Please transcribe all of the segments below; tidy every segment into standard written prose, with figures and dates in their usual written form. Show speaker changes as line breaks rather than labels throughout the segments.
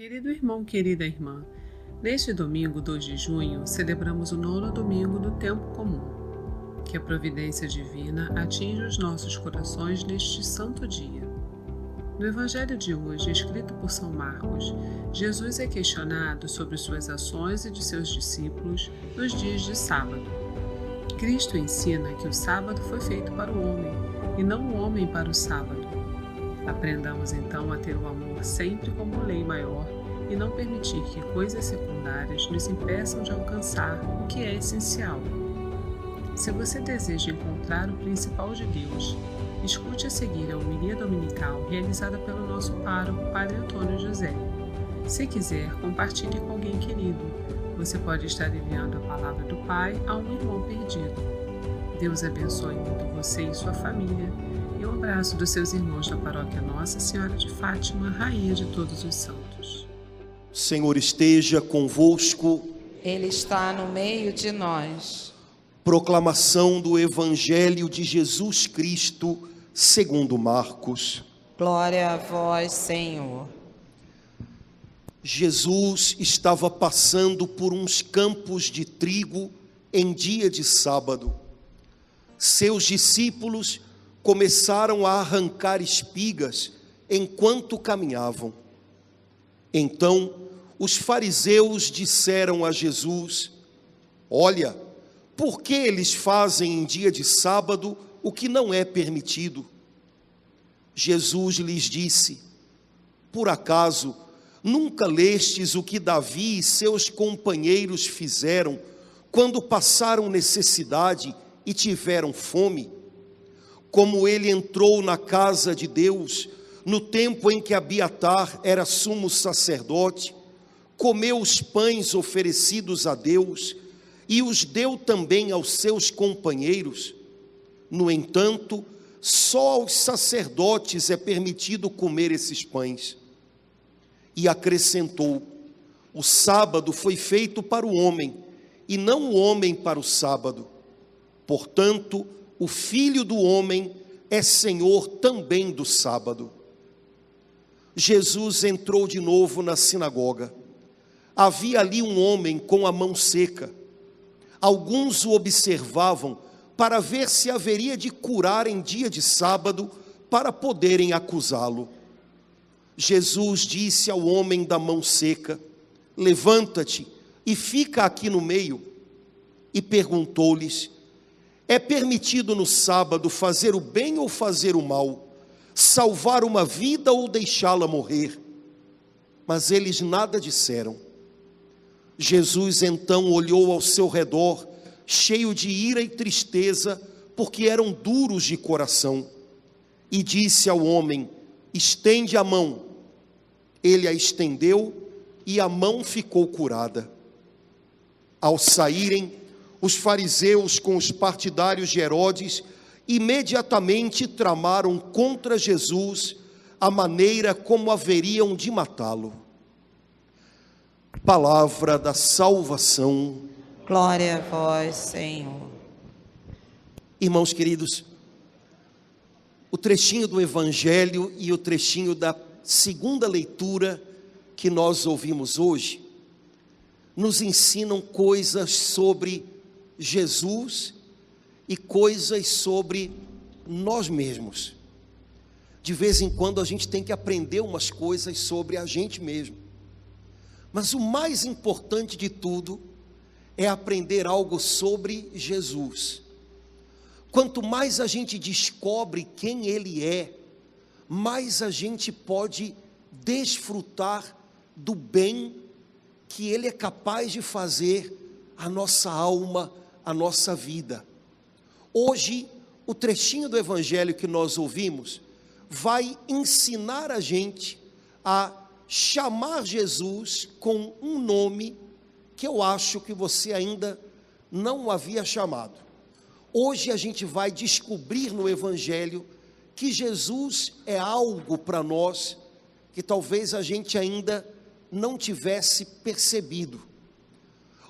Querido irmão, querida irmã, neste domingo, 2 de junho, celebramos o 9º domingo do tempo comum. Que a providência divina atinja os nossos corações neste santo dia. No Evangelho de hoje, escrito por São Marcos, Jesus é questionado sobre suas ações e de seus discípulos nos dias de sábado. Cristo ensina que o sábado foi feito para o homem, e não o homem para o sábado. Aprendamos então a ter o amor sempre como lei maior e não permitir que coisas secundárias nos impeçam de alcançar o que é essencial. Se você deseja encontrar o principal de Deus, escute a seguir a homilia dominical realizada pelo nosso pároco, Padre Antônio José. Se quiser, compartilhe com alguém querido. Você pode estar enviando a palavra do Pai a um irmão perdido. Deus abençoe muito você e sua família. E um abraço dos seus irmãos da paróquia Nossa Senhora de Fátima, Rainha de todos os santos.
O Senhor esteja convosco.
Ele está no meio de nós.
Proclamação do Evangelho de Jesus Cristo, segundo Marcos.
Glória a vós, Senhor.
Jesus estava passando por uns campos de trigo em dia de sábado. Seus discípulos começaram a arrancar espigas enquanto caminhavam. Então, os fariseus disseram a Jesus: Olha, por que eles fazem em dia de sábado o que não é permitido? Jesus lhes disse: Por acaso nunca lestes o que Davi e seus companheiros fizeram quando passaram necessidade e tiveram fome? Como ele entrou na casa de Deus, no tempo em que Abiatar era sumo sacerdote, comeu os pães oferecidos a Deus e os deu também aos seus companheiros. No entanto, só aos sacerdotes é permitido comer esses pães. E acrescentou: o sábado foi feito para o homem, e não o homem para o sábado. Portanto, o Filho do Homem é Senhor também do sábado. Jesus entrou de novo na sinagoga. Havia ali um homem com a mão seca. Alguns o observavam para ver se haveria de curar em dia de sábado para poderem acusá-lo. Jesus disse ao homem da mão seca: Levanta-te e fica aqui no meio. E perguntou-lhes: É permitido no sábado fazer o bem ou fazer o mal? Salvar uma vida ou deixá-la morrer? Mas eles nada disseram. Jesus então olhou ao seu redor, cheio de ira e tristeza, porque eram duros de coração, e disse ao homem: Estende a mão. Ele a estendeu e a mão ficou curada. Ao saírem, os fariseus com os partidários de Herodes imediatamente tramaram contra Jesus a maneira como haveriam de matá-lo. Palavra da salvação.
Glória a vós, Senhor.
Irmãos queridos, o trechinho do Evangelho e o trechinho da segunda leitura que nós ouvimos hoje nos ensinam coisas sobre Jesus e coisas sobre nós mesmos. De vez em quando a gente tem que aprender umas coisas sobre a gente mesmo. Mas o mais importante de tudo é aprender algo sobre Jesus. Quanto mais a gente descobre quem Ele é, mais a gente pode desfrutar do bem que Ele é capaz de fazer à nossa alma, à nossa vida. Hoje, o trechinho do Evangelho que nós ouvimos vai ensinar a gente a chamar Jesus com um nome que eu acho que você ainda não havia chamado. Hoje a gente vai descobrir no Evangelho que Jesus é algo para nós que talvez a gente ainda não tivesse percebido.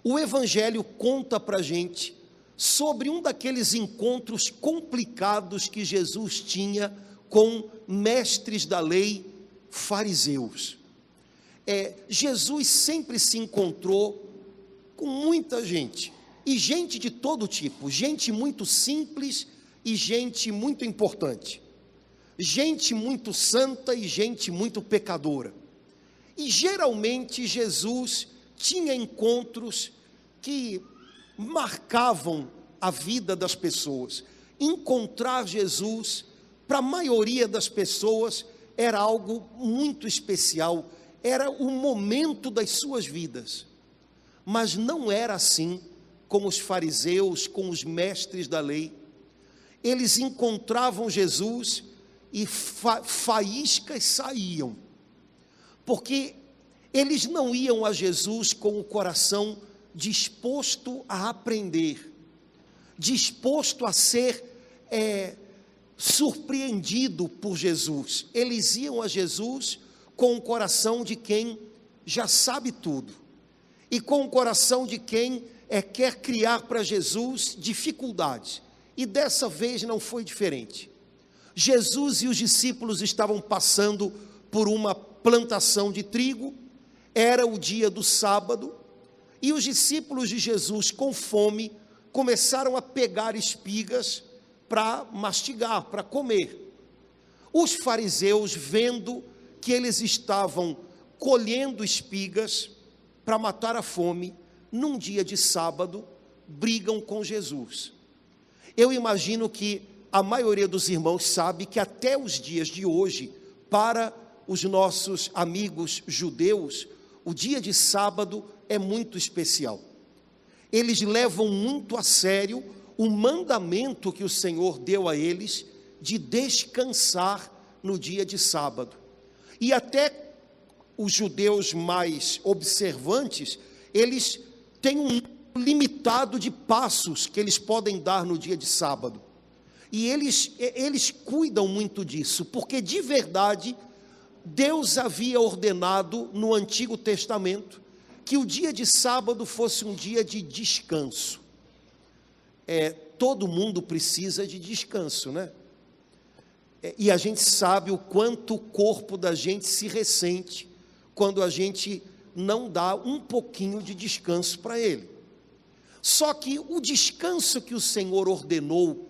O Evangelho conta para a gente sobre um daqueles encontros complicados que Jesus tinha com mestres da lei, fariseus. Jesus sempre se encontrou com muita gente, e gente de todo tipo, gente muito simples e gente muito importante, gente muito santa e gente muito pecadora. E geralmente Jesus tinha encontros que marcavam a vida das pessoas. Encontrar Jesus, para a maioria das pessoas, era algo muito especial, era o momento das suas vidas. Mas não era assim com os fariseus, com os mestres da lei. Eles encontravam Jesus e faíscas saíam, porque eles não iam a Jesus com o coração disposto a aprender, disposto a ser surpreendido por Jesus. Eles iam a Jesus com o coração de quem já sabe tudo, e com o coração de quem quer criar para Jesus dificuldades. E dessa vez não foi diferente. Jesus e os discípulos estavam passando por uma plantação de trigo, era o dia do sábado, e os discípulos de Jesus, com fome, começaram a pegar espigas para mastigar, para comer. Os fariseus, vendo que eles estavam colhendo espigas para matar a fome, num dia de sábado, brigam com Jesus. Eu imagino que a maioria dos irmãos sabe que até os dias de hoje, para os nossos amigos judeus, o dia de sábado é muito especial. Eles levam muito a sério o mandamento que o Senhor deu a eles de descansar no dia de sábado. E até os judeus mais observantes, eles têm um número limitado de passos que eles podem dar no dia de sábado. E eles cuidam muito disso, porque de verdade Deus havia ordenado no Antigo Testamento que o dia de sábado fosse um dia de descanso. Todo mundo precisa de descanso, né? E a gente sabe o quanto o corpo da gente se ressente quando a gente não dá um pouquinho de descanso para ele. Só que o descanso que o Senhor ordenou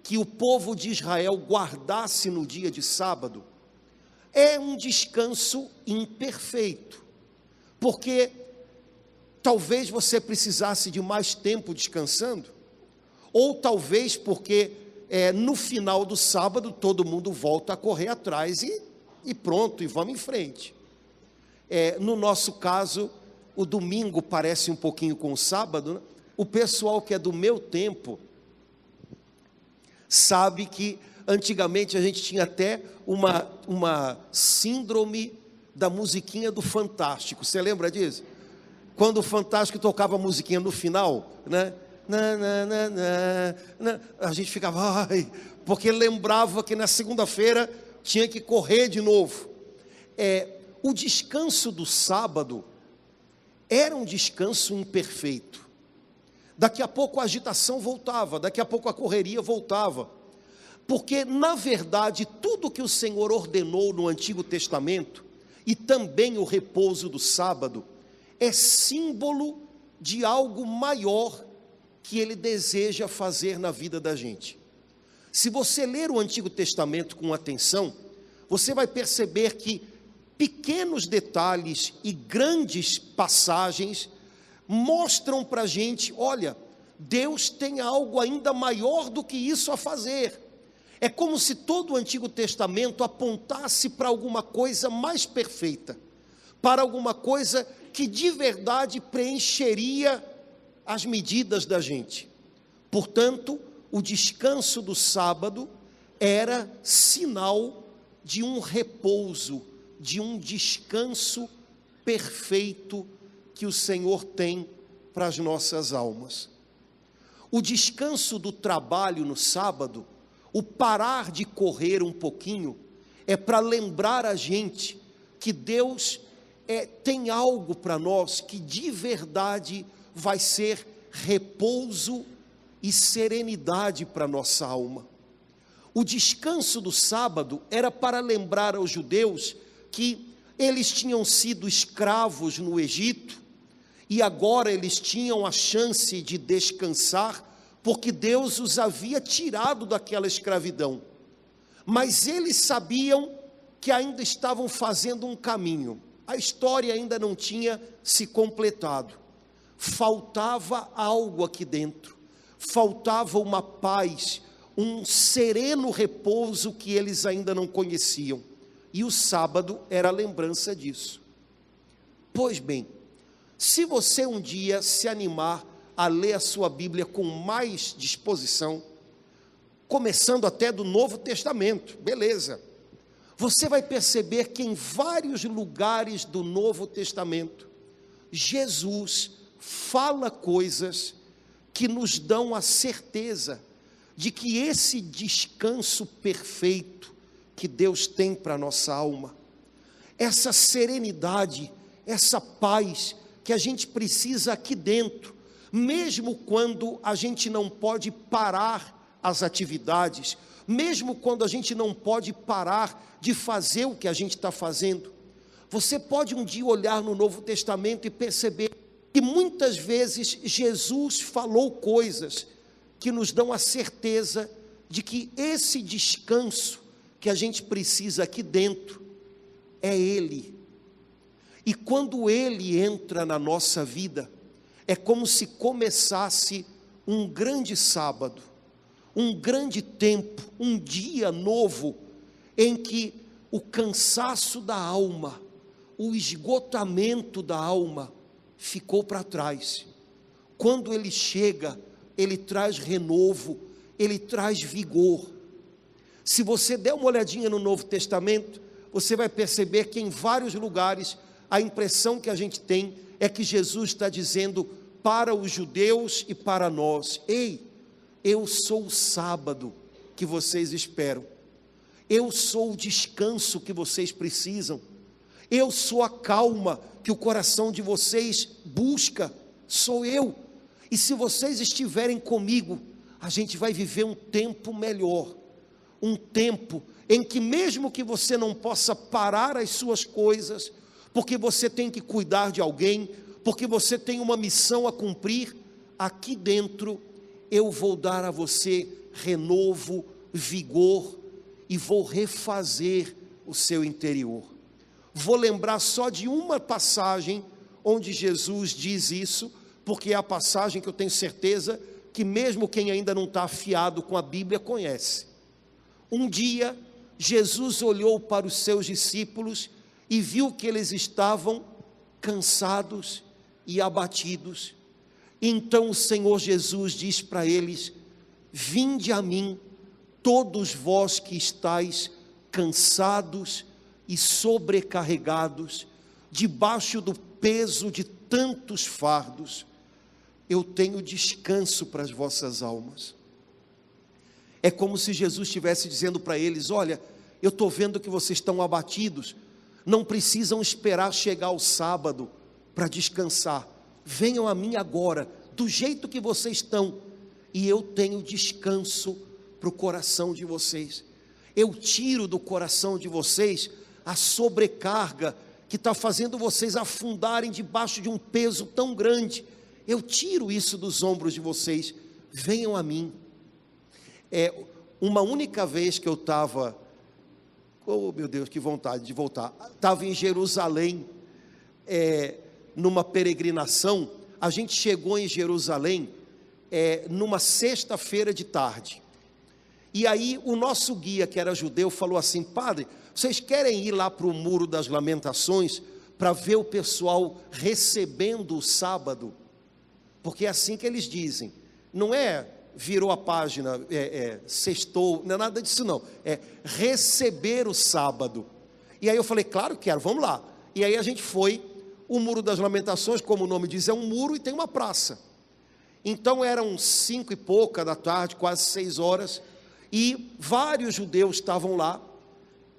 que o povo de Israel guardasse no dia de sábado é um descanso imperfeito, porque talvez você precisasse de mais tempo descansando, ou talvez porque no final do sábado todo mundo volta a correr atrás e pronto, e vamos em frente. No nosso caso, o domingo parece um pouquinho com o sábado, né? O pessoal que é do meu tempo sabe que antigamente a gente tinha até uma síndrome da musiquinha do Fantástico. Você lembra disso? Quando o Fantástico tocava a musiquinha no final, né? A gente ficava, porque lembrava que na segunda-feira tinha que correr de novo. O descanso do sábado era um descanso imperfeito. Daqui a pouco a agitação voltava, daqui a pouco a correria voltava, porque na verdade tudo que o Senhor ordenou no Antigo Testamento, e também o repouso do sábado, é símbolo de algo maior que Ele deseja fazer na vida da gente. Se você ler o Antigo Testamento com atenção, você vai perceber que pequenos detalhes e grandes passagens mostram para a gente, olha, Deus tem algo ainda maior do que isso a fazer. É como se todo o Antigo Testamento apontasse para alguma coisa mais perfeita, para alguma coisa que de verdade preencheria as medidas da gente. Portanto, o descanso do sábado era sinal de um repouso, de um descanso perfeito que o Senhor tem para as nossas almas. O descanso do trabalho no sábado, o parar de correr um pouquinho, é para lembrar a gente que Deus tem algo para nós que de verdade vai ser repouso e serenidade para a nossa alma. O descanso do sábado era para lembrar aos judeus que Eles tinham sido escravos no Egito e agora eles tinham a chance de descansar, porque Deus os havia tirado daquela escravidão. Mas eles sabiam que ainda estavam fazendo um caminho. A história ainda não tinha se completado. Faltava algo aqui dentro. Faltava uma paz, um sereno repouso que eles ainda não conheciam. E o sábado era a lembrança disso. Pois bem, se você um dia se animar a ler a sua Bíblia com mais disposição, começando até do Novo Testamento, beleza, você vai perceber que em vários lugares do Novo Testamento, Jesus fala coisas que nos dão a certeza de que esse descanso perfeito que Deus tem para a nossa alma, essa serenidade, essa paz que a gente precisa aqui dentro, mesmo quando a gente não pode parar as atividades, mesmo quando a gente não pode parar de fazer o que a gente está fazendo. Você pode um dia olhar no Novo Testamento e perceber que muitas vezes Jesus falou coisas que nos dão a certeza de que esse descanso que a gente precisa aqui dentro é Ele. E quando Ele entra na nossa vida, é como se começasse um grande sábado, um grande tempo, um dia novo, em que o cansaço da alma, o esgotamento da alma ficou para trás. Quando Ele chega, Ele traz renovo, Ele traz vigor. Se você der uma olhadinha no Novo Testamento, você vai perceber que em vários lugares a impressão que a gente tem é que Jesus está dizendo para os judeus e para nós: ei, eu sou o sábado que vocês esperam, eu sou o descanso que vocês precisam, eu sou a calma que o coração de vocês busca, sou eu. E se vocês estiverem comigo, a gente vai viver um tempo melhor, um tempo em que mesmo que você não possa parar as suas coisas, porque você tem que cuidar de alguém, porque você tem uma missão a cumprir, aqui dentro eu vou dar a você renovo, vigor, e vou refazer o seu interior. Vou lembrar só de uma passagem onde Jesus diz isso, porque é a passagem que eu tenho certeza que mesmo quem ainda não está afiado com a Bíblia conhece. Um dia, Jesus olhou para os seus discípulos e viu que eles estavam cansados e abatidos. Então o Senhor Jesus diz para eles: vinde a mim, todos vós que estáis cansados e sobrecarregados, debaixo do peso de tantos fardos, eu tenho descanso para as vossas almas. É como se Jesus estivesse dizendo para eles: olha, eu estou vendo que vocês estão abatidos, não precisam esperar chegar o sábado para descansar, venham a mim agora, do jeito que vocês estão, e eu tenho descanso para o coração de vocês. Eu tiro do coração de vocês a sobrecarga que está fazendo vocês afundarem debaixo de um peso tão grande. Eu tiro isso dos ombros de vocês, venham a mim. Uma única vez que eu estava, oh meu Deus, que vontade de voltar, estava em Jerusalém, numa peregrinação. A gente chegou em Jerusalém numa sexta-feira de tarde, e aí o nosso guia, que era judeu, falou assim: padre, vocês querem ir lá para o Muro das Lamentações, para ver o pessoal recebendo o sábado? Porque é assim que eles dizem, não é virou a página, sextou, não é nada disso não, é receber o sábado. E aí eu falei: claro que quero, vamos lá. E aí a gente foi. O Muro das Lamentações, como o nome diz, é um muro e tem uma praça. Então eram 5 e pouca da tarde, quase 6 horas, e vários judeus estavam lá,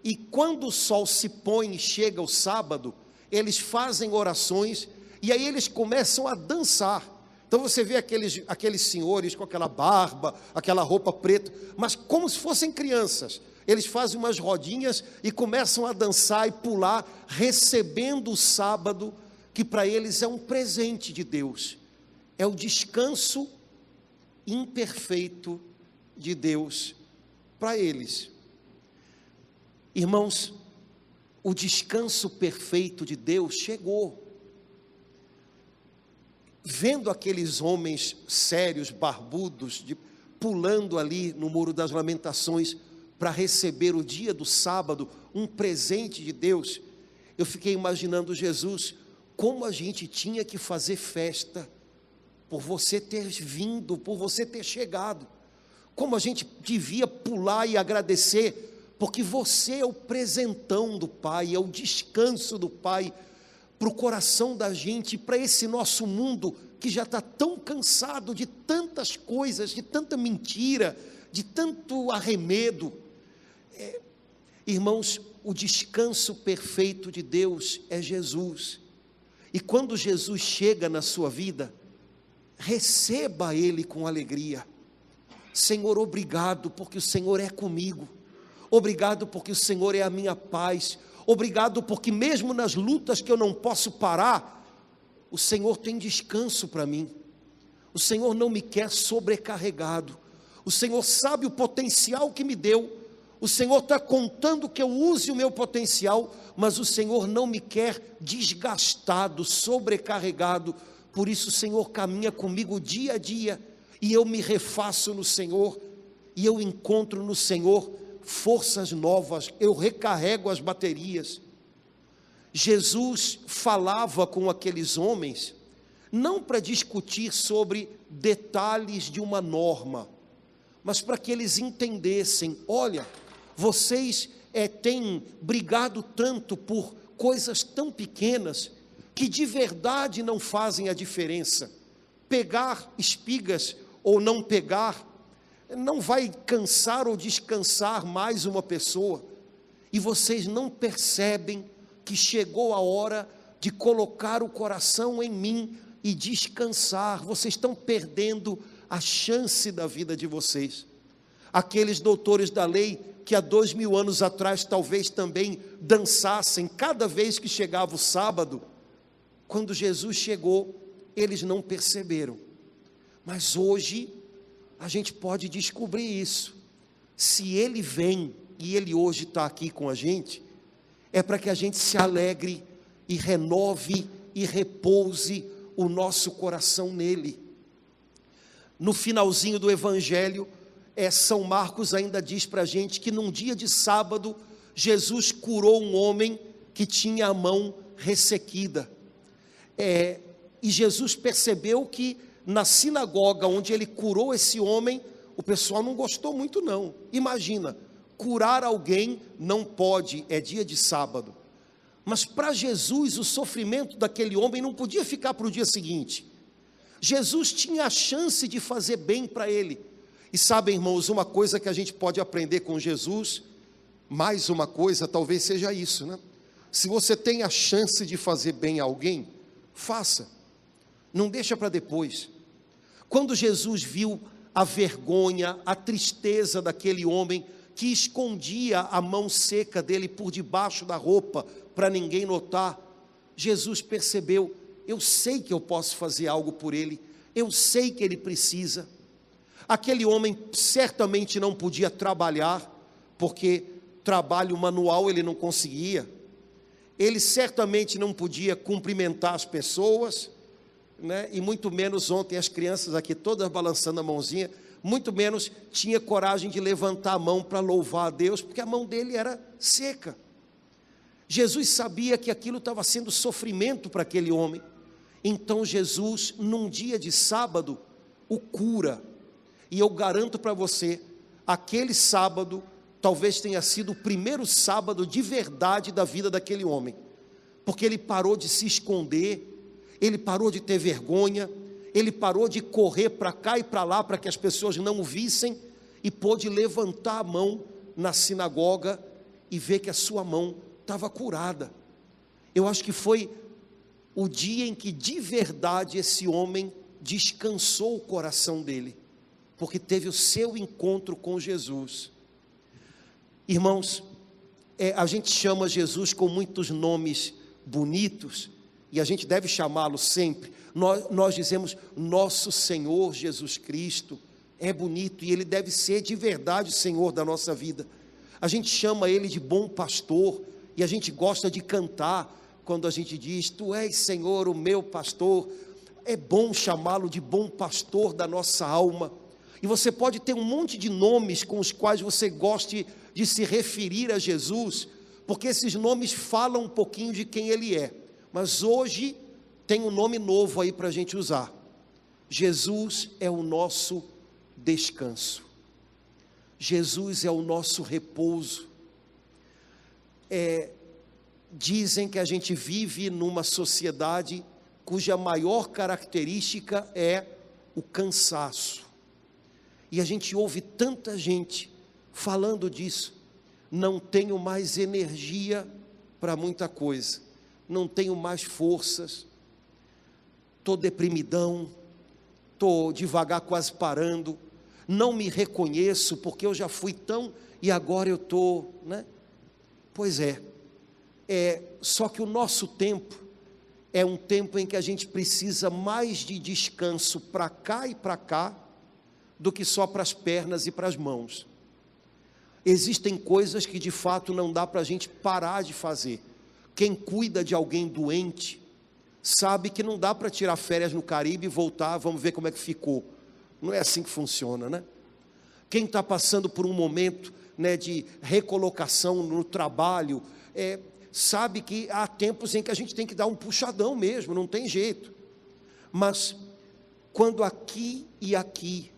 e quando o sol se põe e chega o sábado, eles fazem orações, e aí eles começam a dançar. Então você vê aqueles senhores com aquela barba, aquela roupa preta, mas como se fossem crianças, Eles fazem umas rodinhas e começam a dançar e pular, recebendo o sábado, que para eles é um presente de Deus. É o descanso imperfeito de Deus para eles. Irmãos, o descanso perfeito de Deus chegou. Vendo aqueles homens sérios, barbudos, pulando ali no Muro das Lamentações, para receber o dia do sábado, um presente de Deus, eu fiquei imaginando Jesus, como a gente tinha que fazer festa, por você ter vindo, por você ter chegado, como a gente devia pular e agradecer, porque você é o presentão do Pai, é o descanso do Pai, para o coração da gente, para esse nosso mundo, que já está tão cansado de tantas coisas, de tanta mentira, de tanto arremedo. Irmãos, o descanso perfeito de Deus é Jesus, e quando Jesus chega na sua vida, receba Ele com alegria. Senhor, obrigado porque o Senhor é comigo, obrigado porque o Senhor é a minha paz, obrigado porque mesmo nas lutas que eu não posso parar, o Senhor tem descanso para mim, o Senhor não me quer sobrecarregado, o Senhor sabe o potencial que me deu, o Senhor está contando que eu use o meu potencial, mas o Senhor não me quer desgastado, sobrecarregado. Por isso o Senhor caminha comigo dia a dia, e eu me refaço no Senhor, e eu encontro no Senhor forças novas, eu recarrego as baterias. Jesus falava com aqueles homens, não para discutir sobre detalhes de uma norma, mas para que eles entendessem, olha, vocês têm brigado tanto por coisas tão pequenas, que de verdade não fazem a diferença. Pegar espigas ou não pegar, não vai cansar ou descansar mais uma pessoa, e vocês não percebem que chegou a hora de colocar o coração em mim e descansar. Vocês estão perdendo a chance da vida de vocês. Aqueles doutores da lei que há 2000 anos atrás talvez também dançassem cada vez que chegava o sábado, quando Jesus chegou, eles não perceberam. Mas hoje a gente pode descobrir isso. Se Ele vem, e Ele hoje está aqui com a gente, é para que a gente se alegre e renove e repouse o nosso coração nele. No finalzinho do Evangelho, São Marcos ainda diz para a gente que num dia de sábado, Jesus curou um homem que tinha a mão ressequida. E Jesus percebeu que na sinagoga onde ele curou esse homem, o pessoal não gostou muito não. Imagina, curar alguém não pode, é dia de sábado. Mas para Jesus o sofrimento daquele homem não podia ficar para o dia seguinte. Jesus tinha a chance de fazer bem para ele. E sabem, irmãos, uma coisa que a gente pode aprender com Jesus, mais uma coisa, talvez seja isso, né? Se você tem a chance de fazer bem a alguém, faça, não deixa para depois. Quando Jesus viu a vergonha, a tristeza daquele homem, que escondia a mão seca dele por debaixo da roupa, para ninguém notar, Jesus percebeu, eu sei que eu posso fazer algo por ele, eu sei que ele precisa. Aquele homem certamente não podia trabalhar, porque trabalho manual ele não conseguia, ele certamente não podia cumprimentar as pessoas, né? E muito menos ontem as crianças aqui todas balançando a mãozinha, muito menos tinha coragem de levantar a mão para louvar a Deus, porque a mão dele era seca. Jesus sabia que aquilo estava sendo sofrimento para aquele homem, então Jesus, num dia de sábado, o cura, e eu garanto para você, aquele sábado, talvez tenha sido o primeiro sábado de verdade da vida daquele homem, porque ele parou de se esconder, ele parou de ter vergonha, ele parou de correr para cá e para lá para que as pessoas não o vissem, e pôde levantar a mão na sinagoga e ver que a sua mão estava curada. Eu acho que foi o dia em que de verdade esse homem descansou o coração dele, porque teve o seu encontro com Jesus. Irmãos, a gente chama Jesus com muitos nomes bonitos, e a gente deve chamá-lo sempre. Nós dizemos, nosso Senhor Jesus Cristo, é bonito, e Ele deve ser de verdade o Senhor da nossa vida. A gente chama Ele de bom pastor, e a gente gosta de cantar, quando a gente diz, Tu és Senhor, o meu pastor. É bom chamá-lo de bom pastor da nossa alma. E você pode ter um monte de nomes com os quais você goste de se referir a Jesus, porque esses nomes falam um pouquinho de quem Ele é. Mas hoje tem um nome novo aí para a gente usar. Jesus é o nosso descanso. Jesus é o nosso repouso. Dizem que a gente vive numa sociedade cuja maior característica é o cansaço. E a gente ouve tanta gente falando disso. Não tenho mais energia para muita coisa. Não tenho mais forças. Estou deprimidão. Estou devagar, quase parando. Não me reconheço porque eu já fui tão e agora eu estou, né? Pois é. Só que o nosso tempo é um tempo em que a gente precisa mais de descanso para cá e para cá do que só para as pernas e para as mãos. Existem coisas que de fato não dá para a gente parar de fazer. Quem cuida de alguém doente sabe que não dá para tirar férias no Caribe e voltar, vamos ver como é que ficou. Não é assim que funciona, né? Quem está passando por um momento, né, de recolocação no trabalho, sabe que há tempos em que a gente tem que dar um puxadão mesmo, não tem jeito. Mas quando aqui e aqui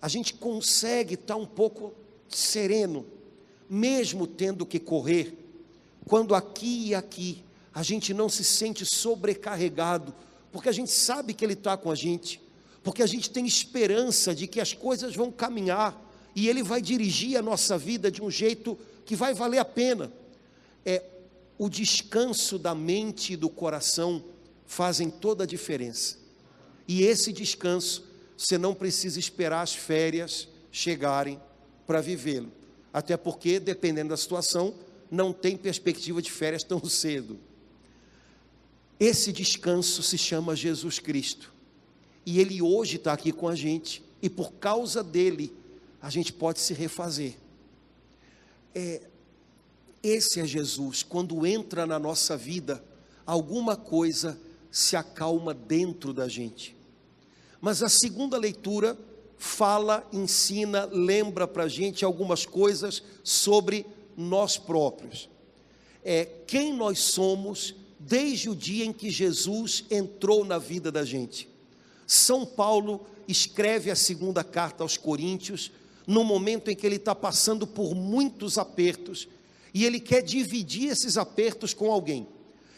a gente consegue estar um pouco sereno, mesmo tendo que correr, quando aqui e aqui a gente não se sente sobrecarregado, porque a gente sabe que Ele está com a gente, porque a gente tem esperança de que as coisas vão caminhar, e Ele vai dirigir a nossa vida de um jeito que vai valer a pena. O descanso da mente e do coração fazem toda a diferença, e esse descanso, você não precisa esperar as férias chegarem para vivê-lo, até porque, dependendo da situação, não tem perspectiva de férias tão cedo. Esse descanso se chama Jesus Cristo, e Ele hoje está aqui com a gente, e por causa dEle, a gente pode se refazer. Esse é Jesus. Quando entra na nossa vida, alguma coisa se acalma dentro da gente. Mas a segunda leitura fala, ensina, lembra para a gente algumas coisas sobre nós próprios. Quem nós somos desde o dia em que Jesus entrou na vida da gente. São Paulo escreve a segunda carta aos Coríntios, no momento em que ele está passando por muitos apertos, e ele quer dividir esses apertos com alguém.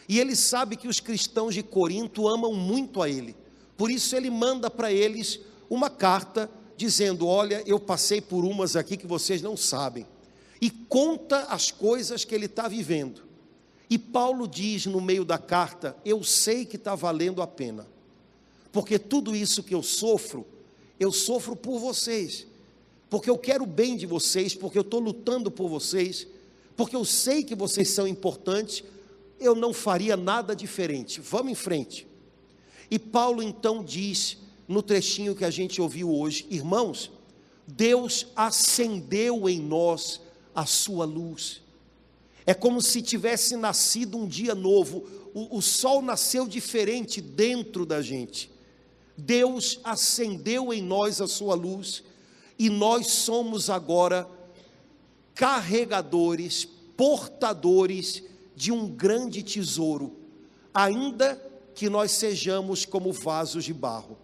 E ele sabe que os cristãos de Corinto amam muito a ele. Por isso ele manda para eles uma carta dizendo, olha, eu passei por umas aqui que vocês não sabem. E conta as coisas que ele está vivendo. E Paulo diz no meio da carta, eu sei que está valendo a pena. Porque tudo isso que eu sofro por vocês. Porque eu quero o bem de vocês, porque eu estou lutando por vocês, porque eu sei que vocês são importantes, eu não faria nada diferente. Vamos em frente. E Paulo então diz, no trechinho que a gente ouviu hoje, irmãos, Deus acendeu em nós a sua luz. É como se tivesse nascido um dia novo, o sol nasceu diferente dentro da gente. Deus acendeu em nós a sua luz, e nós somos agora carregadores, portadores de um grande tesouro, ainda que nós sejamos como vasos de barro.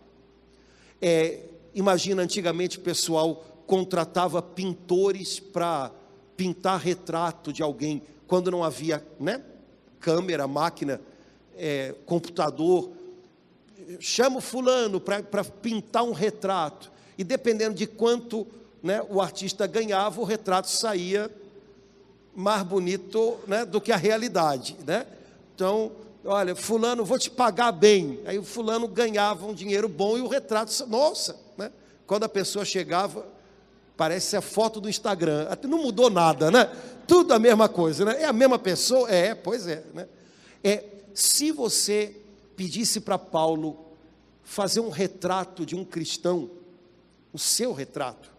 Imagina, antigamente o pessoal contratava pintores para pintar retrato de alguém, quando não havia, né, câmera, máquina, computador. Chama o fulano para pintar um retrato, e dependendo de quanto, né, o artista ganhava, o retrato saía mais bonito, né, do que a realidade, né? Então, olha, fulano, vou te pagar bem. Aí o fulano ganhava um dinheiro bom e o retrato, nossa, né? Quando a pessoa chegava, Parece a foto do Instagram, até não mudou nada, né? Tudo a mesma coisa, né? É a mesma pessoa? Pois é, né? Se você pedisse para Paulo fazer um retrato de um cristão, o seu retrato,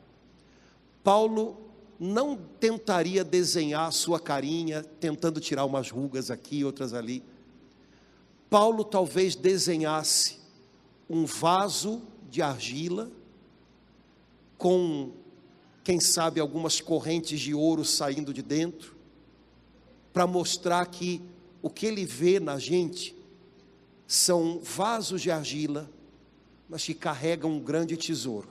Paulo não tentaria desenhar a sua carinha, tentando tirar umas rugas aqui, outras ali. Paulo talvez desenhasse um vaso de argila, com, quem sabe, algumas correntes de ouro saindo de dentro, para mostrar que o que ele vê na gente são vasos de argila, mas que carregam um grande tesouro.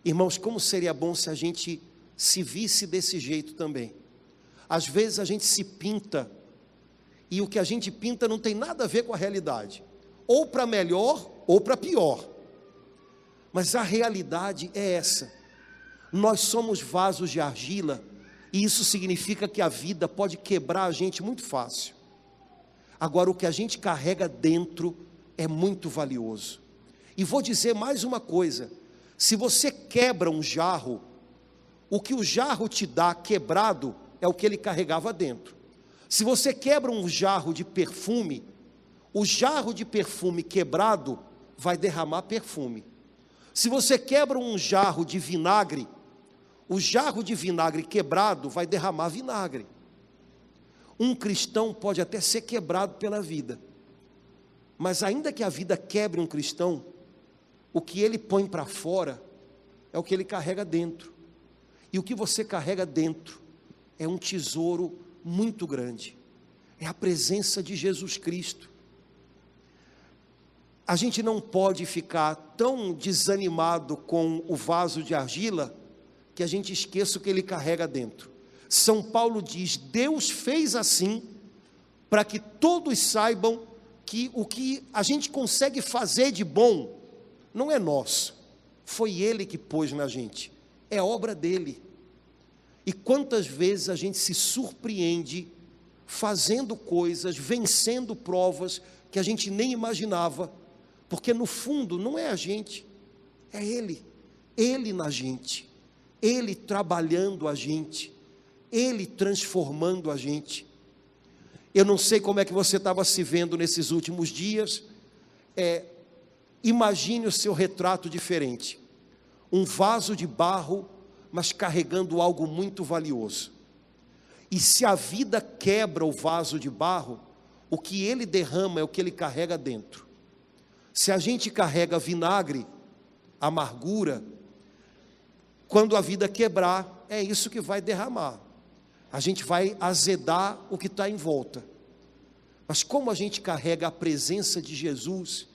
Irmãos, como seria bom se a gente se visse desse jeito também. Às vezes a gente se pinta, e o que a gente pinta não tem nada a ver com a realidade, ou para melhor, ou para pior. Mas a realidade é essa: nós somos vasos de argila, e isso significa que a vida pode quebrar a gente muito fácil. Agora, o que a gente carrega dentro é muito valioso. E vou dizer mais uma coisa: se você quebra um jarro, o que o jarro te dá quebrado é o que ele carregava dentro. Se você quebra um jarro de perfume, o jarro de perfume quebrado vai derramar perfume. Se você quebra um jarro de vinagre, o jarro de vinagre quebrado vai derramar vinagre. Um cristão pode até ser quebrado pela vida, mas ainda que a vida quebre um cristão, o que ele põe para fora é o que ele carrega dentro. E o que você carrega dentro é um tesouro muito grande. É a presença de Jesus Cristo. A gente não pode ficar tão desanimado com o vaso de argila que a gente esqueça o que ele carrega dentro. São Paulo diz: Deus fez assim para que todos saibam que o que a gente consegue fazer de bom não é nosso, foi Ele que pôs na gente, é obra dele. E quantas vezes a gente se surpreende fazendo coisas, vencendo provas que a gente nem imaginava, porque no fundo não é a gente, é Ele na gente, Ele trabalhando a gente, Ele transformando a gente. Eu não sei como é que você estava se vendo nesses últimos dias. Imagine o seu retrato diferente, um vaso de barro, mas carregando algo muito valioso. E se a vida quebra o vaso de barro, o que ele derrama é o que ele carrega dentro. Se a gente carrega vinagre, amargura, quando a vida quebrar, é isso que vai derramar. A gente vai azedar o que está em volta. Mas como a gente carrega a presença de Jesus,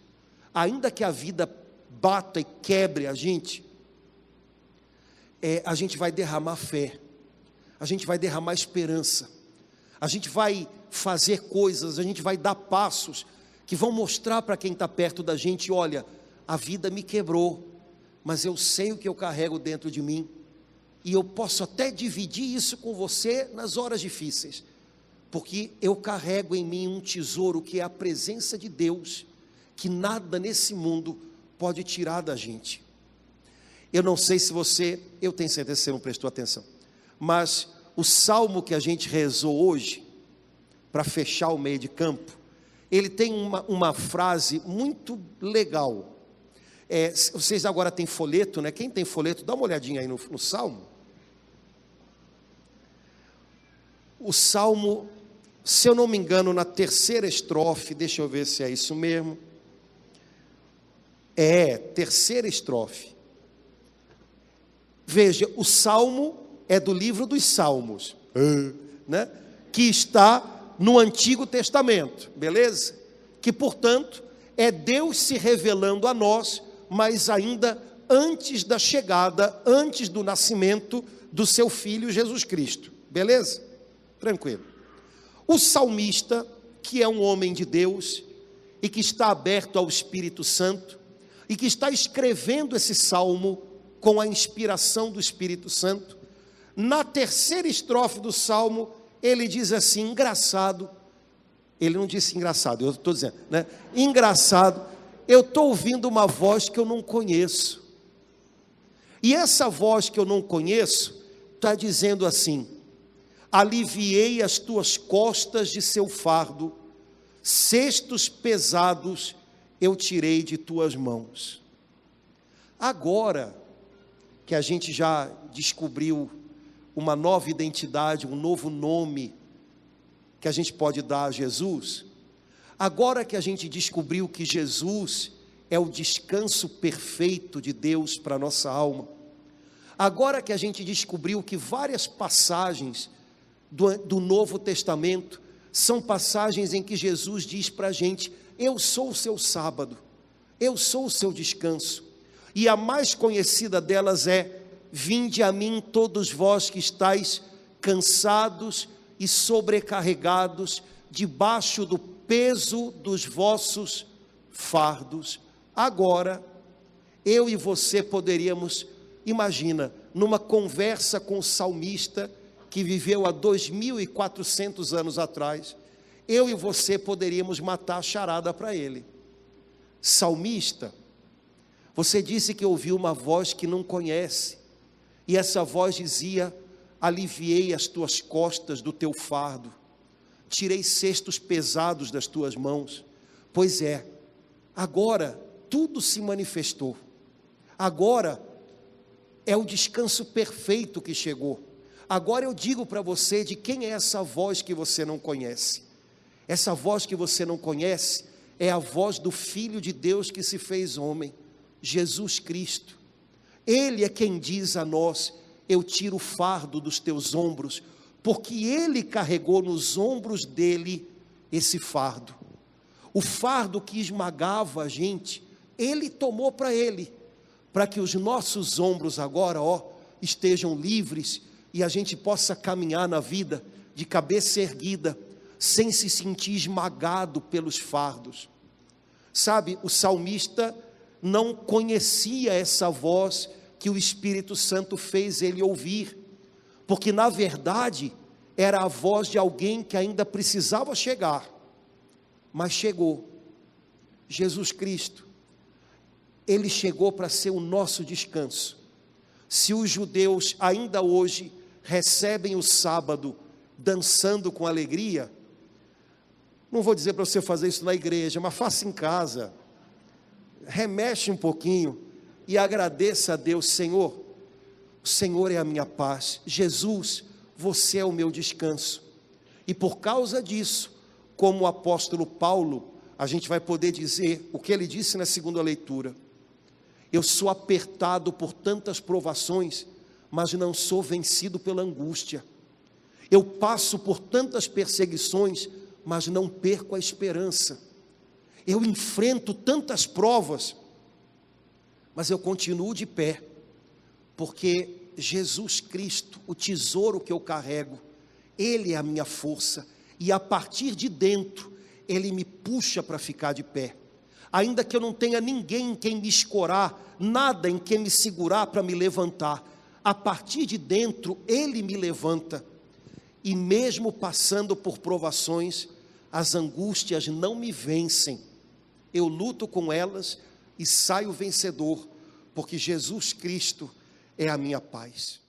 ainda que a vida bata e quebre a gente vai derramar fé, a gente vai derramar esperança, a gente vai fazer coisas, a gente vai dar passos que vão mostrar para quem está perto da gente: olha, a vida me quebrou, mas eu sei o que eu carrego dentro de mim, e eu posso até dividir isso com você nas horas difíceis, porque eu carrego em mim um tesouro que é a presença de Deus, que nada nesse mundo pode tirar da gente. Eu não sei se você, eu tenho certeza que você não prestou atenção, mas o salmo que a gente rezou hoje, para fechar o meio de campo, ele tem uma frase muito legal. Vocês agora têm folheto, né? Quem tem folheto, dá uma olhadinha aí no salmo. O salmo, se eu não me engano, na terceira estrofe, deixa eu ver se é isso mesmo. Terceira estrofe. Veja, o salmo é do livro dos Salmos, né? Que está no Antigo Testamento, beleza? Que, portanto, é Deus se revelando a nós, mas ainda antes da chegada, antes do nascimento do seu Filho Jesus Cristo, beleza? Tranquilo. O salmista, que é um homem de Deus, e que está aberto ao Espírito Santo, e que está escrevendo esse salmo com a inspiração do Espírito Santo, na terceira estrofe do salmo, ele diz assim, engraçado, ele não disse engraçado, eu estou dizendo, né? Engraçado, eu estou ouvindo uma voz que eu não conheço, E essa voz que eu não conheço, está dizendo assim: aliviei as tuas costas de seu fardo, cestos pesados eu tirei de tuas mãos. Agora que a gente já descobriu uma nova identidade, um novo nome que a gente pode dar a Jesus, agora que a gente descobriu que Jesus é o descanso perfeito de Deus para a nossa alma, agora que a gente descobriu que várias passagens do Novo Testamento são passagens em que Jesus diz para a gente: eu sou o seu sábado, eu sou o seu descanso, e a mais conhecida delas é: vinde a mim todos vós que estáis cansados e sobrecarregados, debaixo do peso dos vossos fardos. Agora, eu e você poderíamos, imagina, numa conversa com o salmista, que viveu há 2.400 anos atrás, eu e você poderíamos matar a charada para ele: salmista, você disse que ouviu uma voz que não conhece, e essa voz dizia: aliviei as tuas costas do teu fardo, tirei cestos pesados das tuas mãos. Pois é, agora tudo se manifestou, agora é o descanso perfeito que chegou. Agora eu digo para você de quem é essa voz que você não conhece. Essa voz que você não conhece é a voz do Filho de Deus que se fez homem, Jesus Cristo. Ele é quem diz a nós: eu tiro o fardo dos teus ombros, porque Ele carregou nos ombros dele esse fardo. O fardo que esmagava a gente, Ele tomou para Ele, para que os nossos ombros agora, estejam livres, e a gente possa caminhar na vida de cabeça erguida, sem se sentir esmagado pelos fardos. Sabe, o salmista não conhecia essa voz que o Espírito Santo fez ele ouvir, porque na verdade era a voz de alguém que ainda precisava chegar, mas chegou. Jesus Cristo, Ele chegou para ser o nosso descanso. Se os judeus ainda hoje recebem o sábado dançando com alegria, não vou dizer para você fazer isso na igreja, mas faça em casa, remexe um pouquinho e agradeça a Deus: Senhor, o Senhor é a minha paz, Jesus, você é o meu descanso. E por causa disso, como o apóstolo Paulo, a gente vai poder dizer o que ele disse na segunda leitura: eu sou apertado por tantas provações, mas não sou vencido pela angústia. Eu passo por tantas perseguições, mas não perco a esperança. Eu enfrento tantas provas, mas eu continuo de pé, porque Jesus Cristo, o tesouro que eu carrego, Ele é a minha força, e a partir de dentro, Ele me puxa para ficar de pé. Ainda que eu não tenha ninguém em quem me escorar, nada em quem me segurar para me levantar, a partir de dentro, Ele me levanta. E mesmo passando por provações, as angústias não me vencem. Eu luto com elas e saio vencedor, porque Jesus Cristo é a minha paz.